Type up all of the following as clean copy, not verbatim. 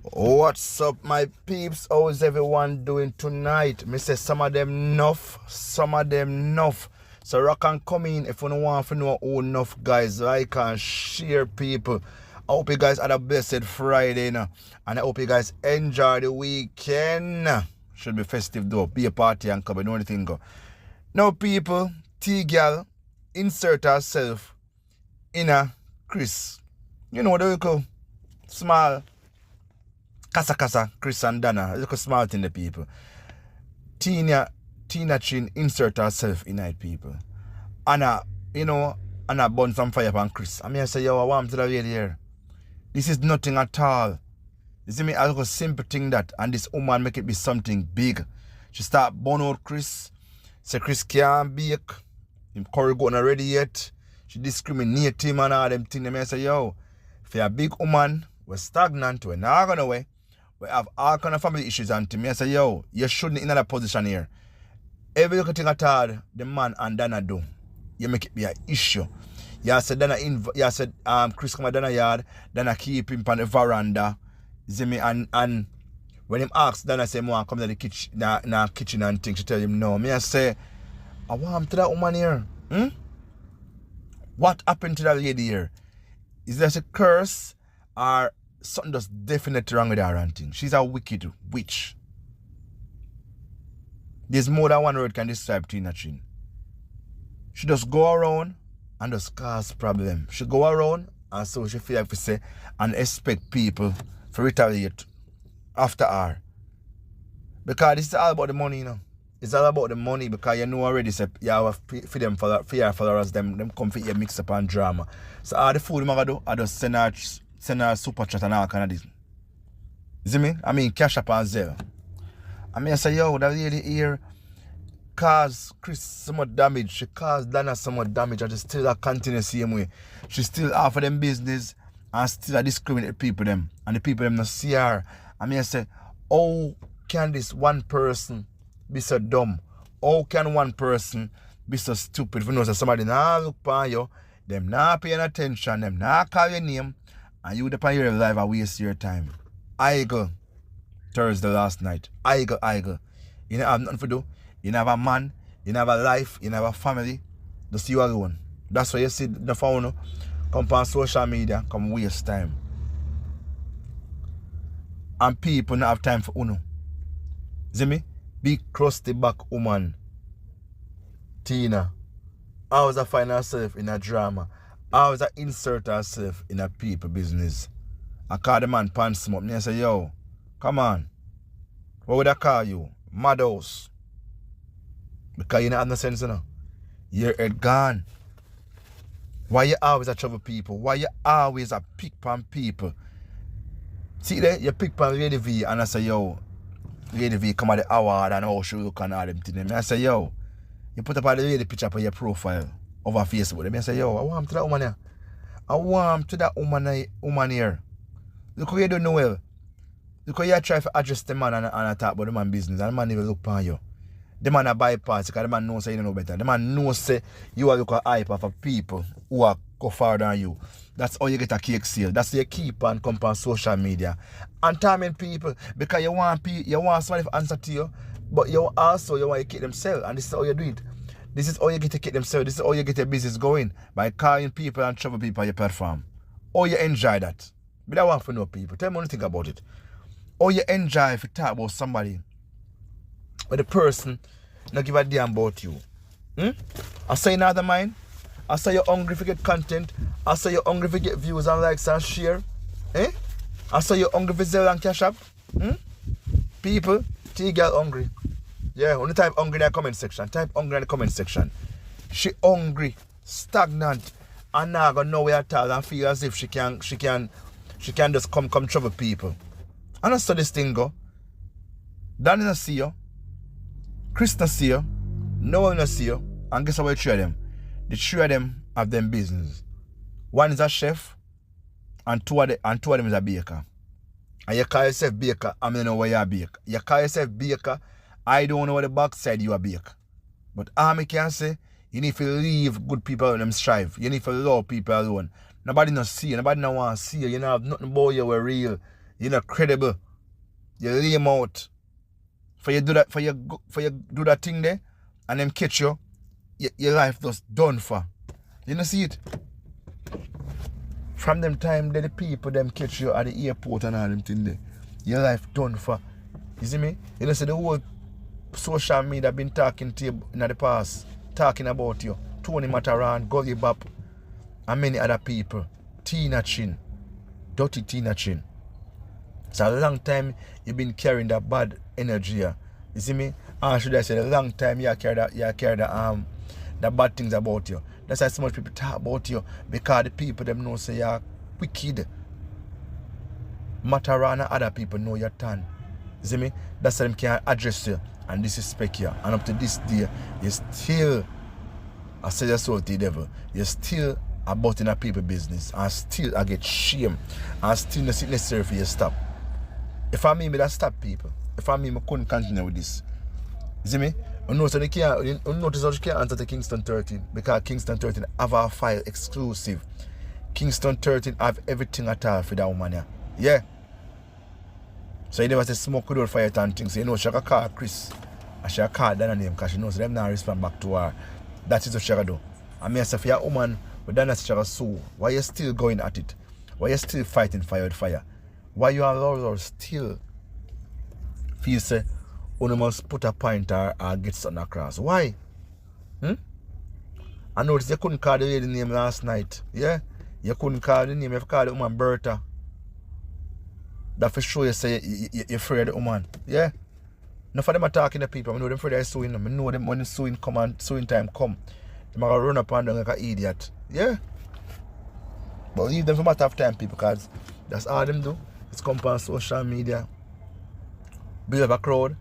What's up, my peeps? How is everyone doing tonight? Me say some of them enough, some of them enough. So rock and come in if you don't want to know who enough, guys. Like and share, people. I hope you guys had a blessed Friday, you know? And I hope you guys enjoy the weekend. Should be festive though. Be a party and come, you know anything go. Now, people, T-Gal insert herself in a KRIS. You know what we call small. Kasa KRIS and DONNA. Look how smart in the people. Tina Chin insert herself in it, people. Anna, you know, Anna burn some fire upon KRIS. I mean, I say, yo, I want to the lady here. This is nothing at all. You see me, I look a simple thing that, and this woman make it be something big. She start burn out KRIS. Say KRIS can't bake. Him curry going already yet. She discriminate him and all them things. I mean, I say, yo, if you're a big woman, we're stagnant, we're not going away. We have all kind of family issues, and to me, I say, yo, you shouldn't in that position here. Every little thing at all, the man and DONNA do, you make it be an issue. You said KRIS come to DONNA yard, DONNA keep him on the veranda. You see me, and when him asks DONNA say, I come to the kitchen and things, she tell him no. Me I say, I want him to that woman here. What happened to that lady here? Is there a curse or something that's definitely wrong with her and thing? She's a wicked witch. There's more than one word can describe Tina Chin. She just go around and just cause problem. She go around and so she feel like to say and expect people to retaliate after her. Because this is all about the money, you know. It's all about the money because you know already say you have for them for your followers, them come for your mix up and drama. So all the food I'm gonna do, I just send her super chat and all kind of this. You see me? I mean cash up and Zelle. I mean I say, yo, that lady here caused KRIS so much damage. She caused DONNA so much damage and she still continue the same way. She still offer them business and still discriminate people them. And the people them not see her. I mean I say, how can this one person be so dumb? How can one person be so stupid? If you know that somebody not look upon you, them not paying attention, them not call your name, and you depend your life and waste your time. I go Thursday last night. I go. You don't have nothing to do. You don't have a man, you don't have a life, you don't have a family. Just you alone. That's why you see the phone come on social media, come waste time. And people don't have time for uno. See me? Big crusty back woman, Tina, always I find herself in a drama. Always I insert herself in a people business. I call the man pants him up and I say, yo, come on. What would I call you? Madhouse. Because you don't have no sense, you know. Your head gone. Why you always a trouble people? Why you always a pick on people? See there, you pick on Lady V and I say, yo, Lady V come at the award and how she look and all them things. And I say, yo, you put up a lady picture on your profile over Facebook. And I say, yo, I want to that woman here. I want to that woman here. Look how you don't know well. Look how you try to address the man and talk about the man business. And the man even look upon you. The man a bypass because the man knows say you don't know better. The man knows say you are looking hype for people who are go farther than you. That's how you get a cake sale. That's how you keep and come on social media. And timing people because you want somebody to answer to you, but you want to keep themselves. And this is how you do it. This is how you get to keep themselves. This is how you get your business going. By calling people and trouble people on your platform. How you enjoy that? But I want to know people. Tell me what you think about it. How you enjoy if you talk about somebody but the person not give a damn about you. I say in other mind. I say you're hungry to get content. I say you're hungry to get views and likes and share. I say you're hungry for Zelle and cash up. People, T-Girl hungry. Yeah, only type hungry in the comment section. Type hungry in the comment section. She hungry, stagnant, and now gonna know where at all and feel as if she can just come trouble people. And that's how this thing go. DONNA not see you. KRIS not see you. No one not see you. And guess what the three of them? The three of them have them business. One is a chef, and two of them is a baker. And you call yourself baker, I don't know where you are bake. You call yourself baker, I don't know where the backside you are bake. But all I can say, you need to leave good people alone them strive. You need to love people alone. Nobody not see you, nobody not want to see you. You don't have nothing about you were real. You're not credible. You lame out. For you do that thing there, and them catch you, your life just done for. You know see it? From them time the people them catch you at the airport and all them thing there. Your life done for. You see me? You know see the whole social media been talking to you in the past, talking about you. Tony Mataran, Gully Bap, and many other people. Tina Chin. Dirty Tina Chin. It's a long time you've been carrying that bad energy here. You see me? Or should I say a long time you carry the bad things about you. That's why so much people talk about you, because the people them know say you're wicked. Mataran and other people know you're tan. You see me? That's why them can't address you and disrespect you. And up to this day, you still I say your soul to the devil. You still about in a people business, and still I get shame, and still not necessary for you to stop. If I mean me that stop people, if I mean I couldn't continue with this. You see me? You notice how you can't answer to Kingston 13, because Kingston 13 have a file exclusive. Kingston 13 have everything at all for that woman here. Yeah. So you never say smoke without fire and things. So you know she can call KRIS, and she can call DONNA name, because she knows them not respond back to her. That is what she can do. I mean, if you're a woman with DONNA sue, why you still going at it? Why you still fighting fire with fire? Why you allow her still feel say you must put a point or get something across? Why? I noticed you couldn't call the lady name last night. Yeah? You couldn't call the name. You called the woman Bertha. That for sure you say you're afraid of the woman. Yeah? Enough of them are talking to people. I know them afraid they're suing them. I know them when the suing time come. They're going to run up on them like an idiot. Yeah? But leave them for a matter of time, people, because that's all them do. It's come on social media, build up a crowd,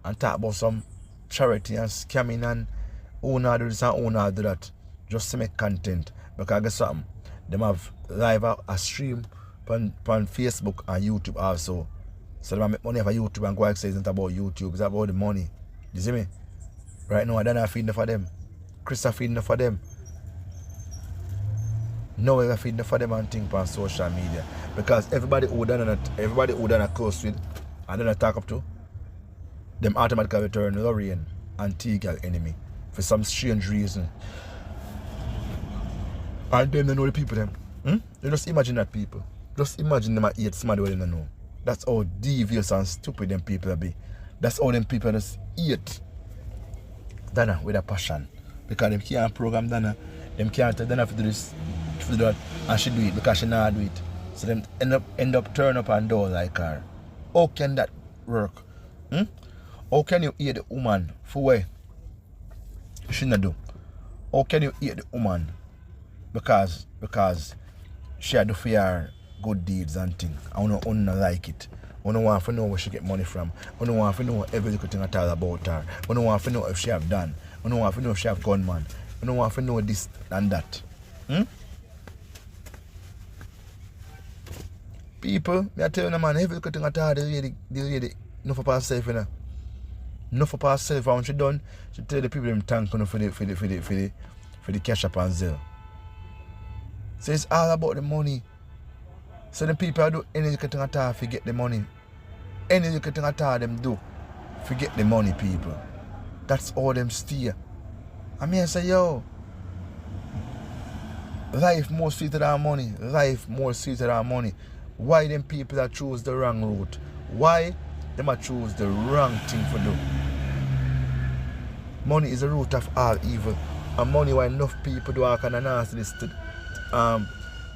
and talk about some charity and scamming and who not do this and who not do that. Just to make content. Because guess something? Them have live a stream on Facebook and YouTube also. So they make money off of YouTube, and go and say it's not about YouTube, it's about the money. You see me? Right now I don't have feeding for them. KRIS are feeding for them. No way feeding for them and think on social media. Because everybody who done close with and then I talk up to, them automatically turn Lorraine and Teagle enemy for some strange reason. And them they know the people them. You just imagine that people. Just imagine them hate somebody who they don't know. That's how devious and stupid them people be. That's how them people just hate DONNA with a passion. Because them can't program DONNA. Them can't tell DONNA to do this, to do that, and she do it because she not do it. So them end up turn up and door like her. How can that work? How can you hate the woman for what she not do? How can you hate the woman because she do for her good deeds and things? I don't like it. I don't want to know where she get money from. I don't want to know every little thing at all about her. I don't want to know if she have done. I don't want to know if she have gunman. I don't want to know this and that. People, I tell you, man, every little thing at all, the lady, enough of herself, you know. Enough of herself, and when she done, she tell the people them thank you for the cash up and Zelle. So it's all about the money. So the people do any little thing at all to get the money. Any little thing at all them do to get the money, people. That's all them steer. I mean, I say, yo, life more sweeter than money. Life more sweeter than money. Why them people that choose the wrong route? Why them a choose the wrong thing for do? Money is the root of all evil. And money why enough people do all kind of nastiness in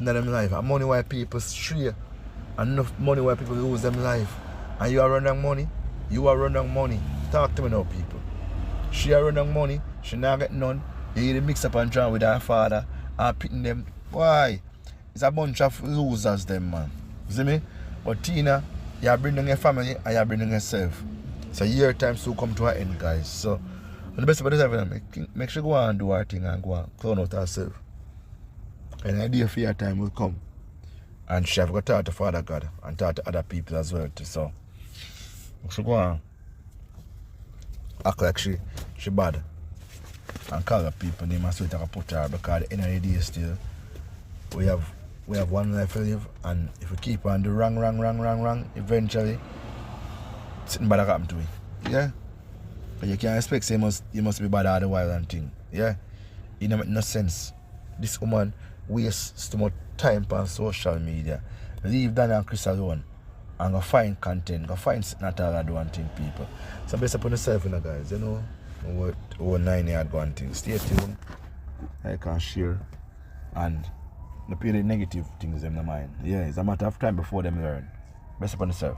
them life. And money why people stray. And enough money why people lose them life. And you are running money. You are running money. Talk to me now, people. She are running money. She not get none. You hear the mix up and drown with her father and pitting them. Why? It's a bunch of losers them, man. You see me? But Tina, you are bringing your family and you are bringing yourself. So your time soon come to an end, guys. So the best of it make sure go and do our thing and go and clone out herself. And the idea for your time will come. And she have got to talk to Father God and talk to other people as well too. So she go and act like she bad. And call the people name and so it can put her, because at the end of the day still we have we have one life to live, and if we keep on the wrong, eventually something bad happen to me. Yeah? But you can't expect say you must be bad all the while and thing. Yeah? It don't make no sense. This woman wastes too much time on social media. Leave DONNA and KRIS alone and go find content, go find something that all do and thing, people. So best upon yourself, you know, guys, you know what 9 yard go and thing. Stay tuned, like and share, and not pay the negative things in the mind. Yeah, it's a matter of time before them learn. Best upon yourself.